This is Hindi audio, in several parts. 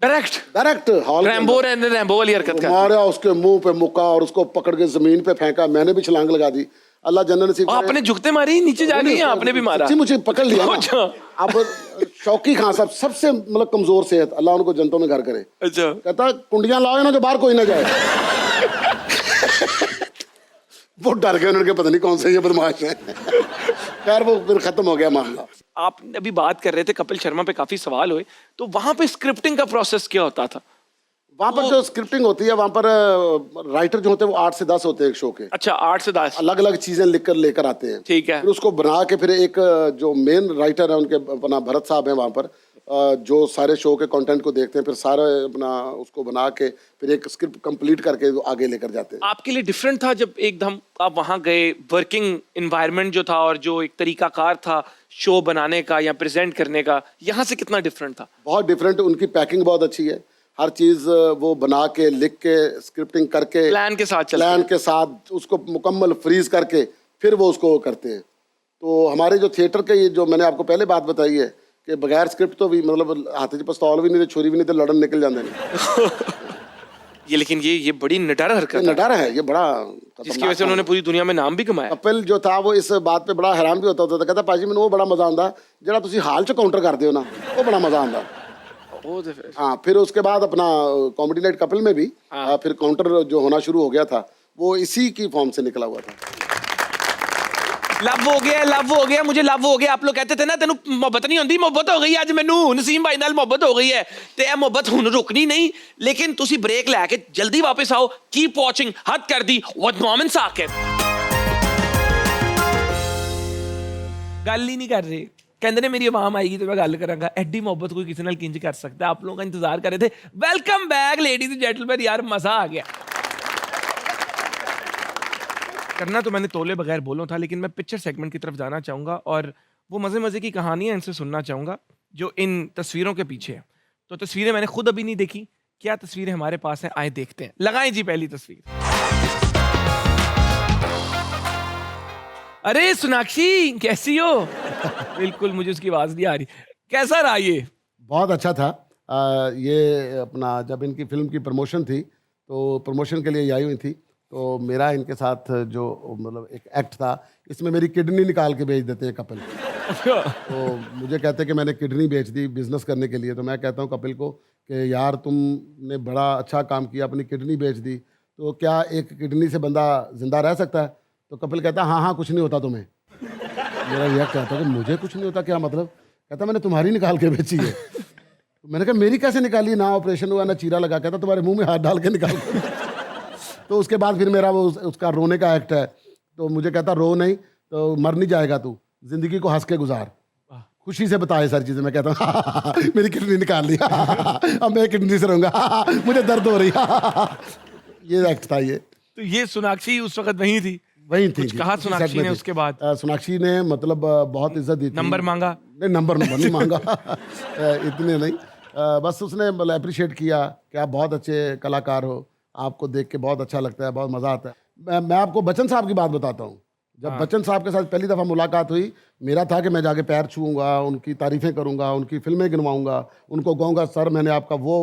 डायरेक्ट हॉल रैम्बो वाली हरकत कर मारा, उसके मुंह पे मुक्का और उसको पकड़ के जमीन पे फेंका। मैंने भी छलांग लगा दी, अल्लाह जन्नत नसीब करे। आपने झुकते मारी नीचे जा गई, आपने भी मारा? सच्ची मुझे पकड़ लिया ना। अच्छा। अब शौकी खान साहब सबसे मतलब कमजोर सेहत, अल्लाह उनको जन्नतों में घर करे। अच्छा। कहता कुंडियां लाओ ना जो बाहर कोई ना जाए। वो डर गए, उनके पता नहीं कौन से ये बदमाश है। खैर वो फिर खत्म हो गया मामला। आप अभी बात कर रहे थे कपिल शर्मा पे काफी सवाल हुए, तो वहां पे स्क्रिप्टिंग का प्रोसेस क्या होता था? वहाँ पर जो स्क्रिप्टिंग होती है, वहाँ पर राइटर जो होते हैं वो 8 से 10 होते हैं एक शो के। अच्छा, 8 से 10 अलग अलग चीजें लिख कर लेकर आते हैं। ठीक है। फिर उसको बना के फिर एक जो मेन राइटर है उनके अपना भरत साहब हैं वहाँ पर, जो सारे शो के कंटेंट को देखते हैं, फिर सारा अपना उसको बना के फिर एक स्क्रिप्ट कंप्लीट करके आगे लेकर जाते हैं। आपके लिए डिफरेंट था जब एकदम आप वहां गए, वर्किंग एनवायरनमेंट जो था और जो एक तरीकाकार था शो बनाने का या प्रेजेंट करने का, यहाँ से कितना डिफरेंट था? बहुत डिफरेंट। उनकी पैकिंग बहुत अच्छी है, हर चीज वो बना के लिख के स्क्रिप्टिंग करके प्लान के साथ प्लान के साथ उसको मुकम्मल फ्रीज करके फिर वो उसको करते हैं। तो हमारे जो थिएटर के ये जो मैंने आपको पहले बात बताई है कि बगैर स्क्रिप्ट तो भी मतलब हाथ च पिस्तौल भी नहीं थे, छुरी भी नहीं थे, लड़न निकल जाते हैं। ये लेकिन ये बड़ी निडर हरकत है, नटारा है ये, बड़ा जिसकी वजह से उन्होंने पूरी दुनिया में नाम भी कमाया। कपिल जो था वो इस बात पे बड़ा हैरान भी होता था, कहता पाजी मैंने वो बड़ा मजा आंदा जरा तुसी हाल च काउंटर कर दियो ना, वो बड़ा मजा आंदा। हाँ, फिर उसके बाद अपना कॉमेडी नाइट कपिल में भी फिर काउंटर जो होना शुरू हो गया था वो इसी की फॉर्म से निकला हुआ था। लव हो गया, मुझे लव हो गया। आप लोग कहते थे ना तेनू मोहब्बत नहीं होंदी, मोहब्बत हो गई। आज मैनू नसीम भाई नाल मोहब्बत हो गई है, ते ये मोहब्बत हुण रुकनी नहीं, लेकिन तुसी ब्रेक लैके जल्दी वापस आओ। कीप वॉचिंग हद कर दी विद मोमिन साकिब। गल ही नहीं कर रहे, कहते ने मेरी आवाम आएगी तो मैं गल करांगा। एडी मोहब्बत कोई किसी नाल किंज कर सकता है? आप लोगों का इंतजार कर रहे थे। Welcome back ladies and gentleman. यार मजा आ गया। करना तो मैंने तोले बगैर बोलो था, लेकिन मैं पिक्चर सेगमेंट की तरफ जाना चाहूंगा और वो मजे मजे की कहानियां इनसे सुनना चाहूंगा जो इन तस्वीरों के पीछे है। तो तस्वीरें मैंने खुद अभी नहीं देखी, क्या तस्वीरें हमारे पास हैं, आए देखते हैं। लगाएं जी पहली तस्वीर। अरे सोनाक्षी कैसी हो? बिल्कुल मुझे उसकी आवाज नहीं आ रही। कैसा रहा ये? बहुत अच्छा था। ये अपना जब इनकी फिल्म की प्रमोशन थी तो प्रमोशन के लिए ये आई हुई थी, तो मेरा इनके साथ जो मतलब एक एक्ट था, इसमें मेरी किडनी निकाल के बेच देते हैं कपिल। तो मुझे कहते हैं कि मैंने किडनी बेच दी बिजनेस करने के लिए, तो मैं कहता हूँ कपिल को कि यार तुमने बड़ा अच्छा काम किया, अपनी किडनी बेच दी, तो क्या एक किडनी से बंदा जिंदा रह सकता है? तो कपिल कहता हाँ हाँ कुछ नहीं होता तुम्हें। मेरा रिएक्ट कहता है कि मुझे कुछ नहीं होता, क्या मतलब? कहता मैंने तुम्हारी निकाल के बेची है। तो मैंने कहा मेरी कैसे निकाली, ना ऑपरेशन हुआ ना चीरा लगा। कहता तुम्हारे मुंह में हाथ डाल के निकाल के। तो उसके बाद फिर मेरा वो उसका रोने का एक्ट है, तो मुझे कहता रो नहीं तो मर नहीं जाएगा तू, जिंदगी को हंस के गुजार, खुशी से बताए सारी चीजें। मैं कहता हूँ मेरी किडनी निकाल ली, अब मैं किडनी से रहूंगा, मुझे दर्द हो रही। ये एक्ट था ये। तो ये सोनाक्षी उस वक्त वहीं थी? वही थी। कुछ कहा सोनाक्षी ने उसके बाद? सोनाक्षी ने मतलब बहुत इज्जत दी थी। नंबर मांगा? नहीं, नंबर नहीं मांगा। इतने नहीं, बस उसने मतलब अप्रिशिएट किया कि आप बहुत अच्छे कलाकार हो, आपको देख के बहुत अच्छा लगता है, बहुत मज़ा आता है। मैं आपको बच्चन साहब की बात बताता हूँ। जब बच्चन साहब के साथ पहली दफ़ा मुलाकात हुई, मेरा था कि मैं जाके पैर छूऊंगा, उनकी तारीफ़ें करूंगा, उनकी फिल्में गिनवाऊंगा, उनको कहूँगा सर मैंने आपका वो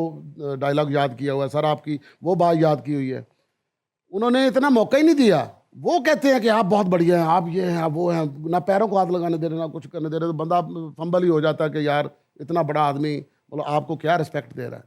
डायलॉग याद किया हुआ है, सर आपकी वो बात याद की हुई है। उन्होंने इतना मौका ही नहीं दिया। वो कहते हैं कि आप बहुत बढ़िया हैं, आप ये हैं, आप वो हैं, ना पैरों को हाथ लगाने दे रहे ना कुछ करने दे रहे, तो बंदा फंबल ही हो जाता है कि यार इतना बड़ा आदमी मतलब आपको क्या रिस्पेक्ट दे रहा है।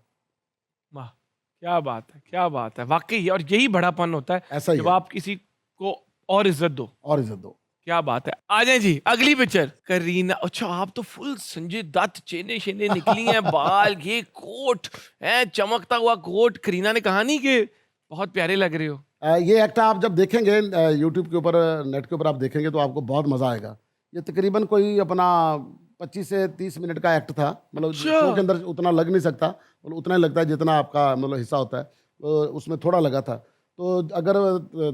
वाह, क्या बात है, क्या बात है वाकई। और यही बड़ापन होता है, ऐसा ही जब है। आप किसी को और इज्जत दो। और इज्जत दो। क्या बात है। आ जाए जी अगली पिक्चर। करीना। अच्छा, आप तो फुल संजय दत्त, चेने शेने निकली हैं, बाल, ये कोट है, चमकता हुआ कोट। करीना ने कहा नहीं कि बहुत प्यारे लग रहे हो? ये एक्ट आप जब देखेंगे यूट्यूब के ऊपर, नेट के ऊपर आप देखेंगे तो आपको बहुत मज़ा आएगा। ये तकरीबन कोई अपना 25 से 30 मिनट का एक्ट था, मतलब शो के अंदर उतना लग नहीं सकता, मतलब उतना ही लगता है जितना आपका मतलब हिस्सा होता है, तो उसमें थोड़ा लगा था। तो अगर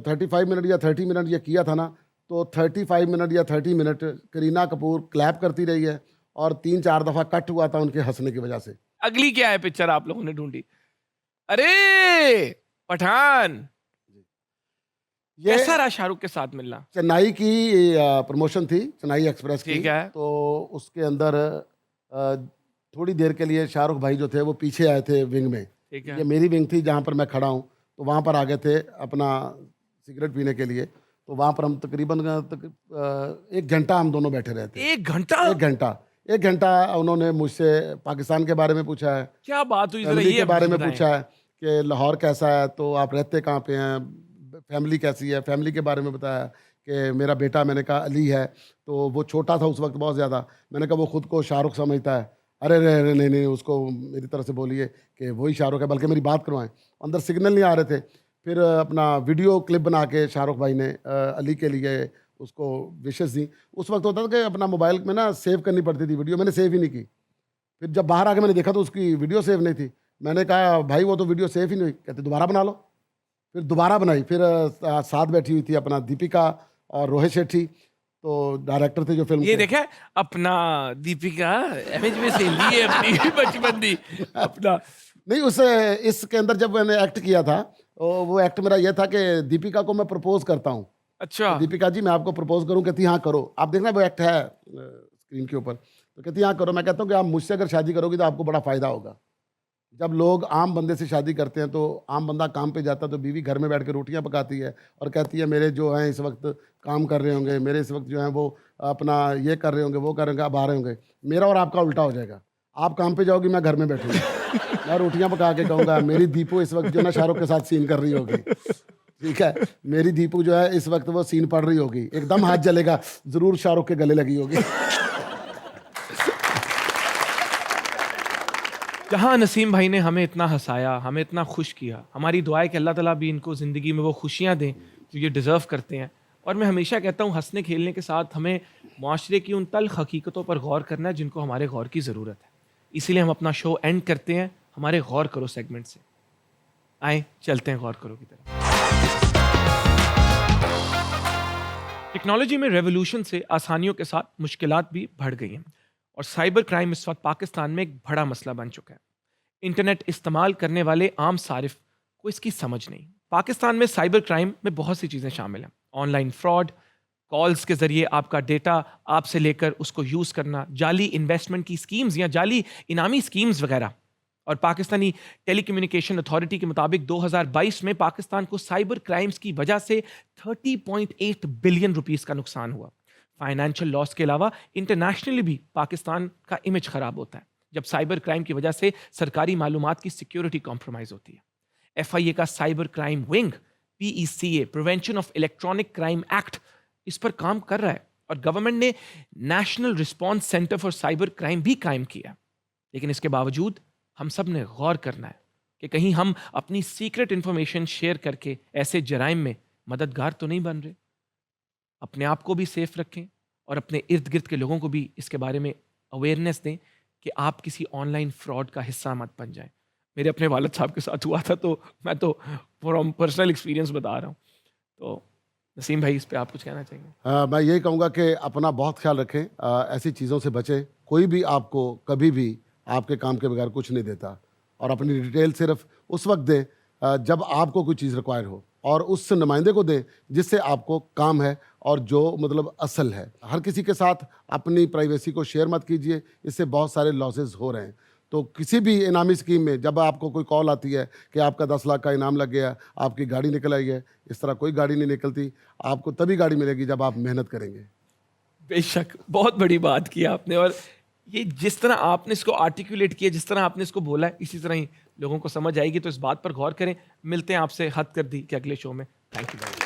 35 मिनट या 30 मिनट ये किया था ना, तो 35 मिनट या 30 मिनट करीना कपूर क्लैप करती रही है और 3-4 दफ़ा कट हुआ था उनके हंसने की वजह से। अगली क्या है पिक्चर आप लोगों ने ढूंढी? अरे पठान। कैसा रहा शाहरुख के साथ मिलना? चेन्नई की प्रमोशन थी, चेन्नई एक्सप्रेस की। ठीक है। तो उसके अंदर थोड़ी देर के लिए शाहरुख भाई जो थे वो पीछे आए थे विंग में। ठीक है। ये मेरी विंग थी जहाँ पर मैं खड़ा हूँ, तो वहाँ पर आ गए थे अपना सिगरेट पीने के लिए। तो वहाँ पर हम तकरीबन 1 घंटा हम दोनों बैठे रहे थे। 1 घंटा? 1 घंटा उन्होंने मुझसे पाकिस्तान के बारे में पूछा है, क्या बात हुई, जरा फैमिली ये के बारे में बताएं। पूछा है कि लाहौर कैसा है, तो आप रहते कहाँ पे हैं, फैमिली कैसी है, फैमिली के बारे में बताया कि मेरा बेटा, मैंने कहा अली है, तो वो छोटा था उस वक्त बहुत ज़्यादा। मैंने कहा वो खुद को शाहरुख समझता है। अरे अरे नहीं नहीं, उसको मेरी तरफ से बोलिए कि वही शाहरुख है, बल्कि मेरी बात करवाएं। अंदर सिग्नल नहीं आ रहे थे। फिर अपना वीडियो क्लिप बना के शाहरुख भाई ने अली के लिए उसको विशेष दी। उस वक्त होता था कि अपना मोबाइल में ना सेव करनी पड़ती थी वीडियो, मैंने सेव ही नहीं की। फिर जब बाहर आके मैंने देखा तो उसकी वीडियो सेव नहीं थी। मैंने कहा भाई वो तो वीडियो सेव ही नहीं हुई। कहते दोबारा बना लो। फिर दोबारा बनाई। फिर साथ बैठी हुई थी अपना दीपिका और रोहित शेट्टी, तो डायरेक्टर थे जो फिल्म ये के। देखा अपना दीपिका इमेज में से ली है अपनी बचपन दी अपना। नहीं, उस इसके अंदर जब मैंने एक्ट किया था, वो एक्ट मेरा ये था कि दीपिका को मैं प्रपोज करता हूँ। अच्छा। दीपिका जी मैं आपको प्रपोज करूँ? कहती हाँ करो। आप देखना वो एक्ट है स्क्रीन के ऊपर। तो कहती हाँ करो। मैं कहता हूँ कि आप मुझसे अगर शादी करोगी तो आपको बड़ा फ़ायदा होगा। जब लोग आम बंदे से शादी करते हैं तो आम बंदा काम पे जाता है, तो बीवी घर में बैठ के रोटियां पकाती है और कहती है मेरे जो हैं इस वक्त काम कर रहे होंगे, मेरे इस वक्त जो हैं वो अपना ये कर रहे होंगे, वो कर रहे होंगे, अब आ रहे होंगे। मेरा और आपका उल्टा हो जाएगा। आप काम पे जाओगी, मैं घर में बैठूंगा। मैं रोटियां पका के कहूँगा मेरी दीपू इस वक्त जो ना शाहरुख के साथ सीन कर रही होगी। ठीक है, मेरी दीपू जो है इस वक्त वो सीन पढ़ रही होगी, एकदम हाथ जलेगा, ज़रूर शाहरुख के गले लगी होगी। जहाँ नसीम भाई ने हमें इतना हंसाया, हमें इतना खुश किया, हमारी दुआ है कि अल्लाह ताला भी इनको ज़िंदगी में वो खुशियाँ दें जो ये डिज़र्व करते हैं। और मैं हमेशा कहता हूँ हंसने खेलने के साथ हमें माशरे की उन तल्ख हकीकतों पर गौर करना है जिनको हमारे गौर की ज़रूरत है। इसीलिए हम अपना शो एंड करते हैं हमारे गौर करो सेगमेंट से। आए चलते हैं गौर करो की तरफ। टेक्नोलॉजी में रेवोल्यूशन से आसानियों के साथ मुश्किलात भी बढ़ गई हैं और साइबर क्राइम इस वक्त पाकिस्तान में एक बड़ा मसला बन चुका है। इंटरनेट इस्तेमाल करने वाले आम सारिफ को इसकी समझ नहीं। पाकिस्तान में साइबर क्राइम में बहुत सी चीज़ें शामिल हैं। ऑनलाइन फ्रॉड, कॉल्स के जरिए आपका डेटा आपसे लेकर उसको यूज़ करना, जाली इन्वेस्टमेंट की स्कीम्स या जाली इनामी स्कीम्स वगैरह। और पाकिस्तानी टेलीकम्युनिकेशन अथॉरिटी के मुताबिक 2022 में पाकिस्तान को साइबर क्राइम्स की वजह से 30.8 बिलियन रुपीस का नुकसान हुआ। फाइनेंशियल लॉस के अलावा इंटरनेशनली भी पाकिस्तान का इमेज खराब होता है जब साइबर क्राइम की वजह से सरकारी मालूमात की सिक्योरिटी कॉम्प्रोमाइज होती है। FIA का cyber crime wing PECA prevention of electronic crime act इस पर काम कर रहा है और गवर्नमेंट ने national response centre for cyber crime भी कायम किया। लेकिन इसके बावजूद हम सब ने गौर करना है कि कहीं हम अपनी सीक्रेट इंफॉर्मेशन शेयर करके ऐसे जराइम में मददगार तो नहीं बन रहे। अपने आप को भी सेफ रखें और अपने इर्द गिर्द के लोगों को भी इसके बारे में अवेयरनेस दें कि आप किसी ऑनलाइन फ्रॉड का हिस्सा मत बन जाएं। मेरे अपने वालिद साहब के साथ हुआ था, तो मैं तो फ्रॉम पर्सनल एक्सपीरियंस बता रहा हूँ। तो नसीम भाई इस पे आप कुछ कहना चाहेंगे? मैं यही कहूँगा कि अपना बहुत ख्याल रखें, ऐसी चीज़ों से बचें। कोई भी आपको कभी भी आपके काम के बगैर कुछ नहीं देता, और अपनी डिटेल सिर्फ उस वक्त दें जब आपको कोई चीज़ रिक्वायर हो, और उस नुमाइंदे को दें जिससे आपको काम है और जो मतलब असल है। हर किसी के साथ अपनी प्राइवेसी को शेयर मत कीजिए, इससे बहुत सारे लॉसेस हो रहे हैं। तो किसी भी इनामी स्कीम में जब आपको कोई कॉल आती है कि आपका 10 लाख का इनाम लग गया, आपकी गाड़ी निकल आई है, इस तरह कोई गाड़ी नहीं निकलती। आपको तभी गाड़ी मिलेगी जब आप मेहनत करेंगे। बेशक, बहुत बड़ी बात की आपने, और ये जिस तरह आपने इसको आर्टिकुलेट किया, जिस तरह आपने इसको बोला है, इसी तरह ही लोगों को समझ आएगी। तो इस बात पर गौर करें। मिलते हैं आपसे हद कर दी कि अगले शो में। Thank you.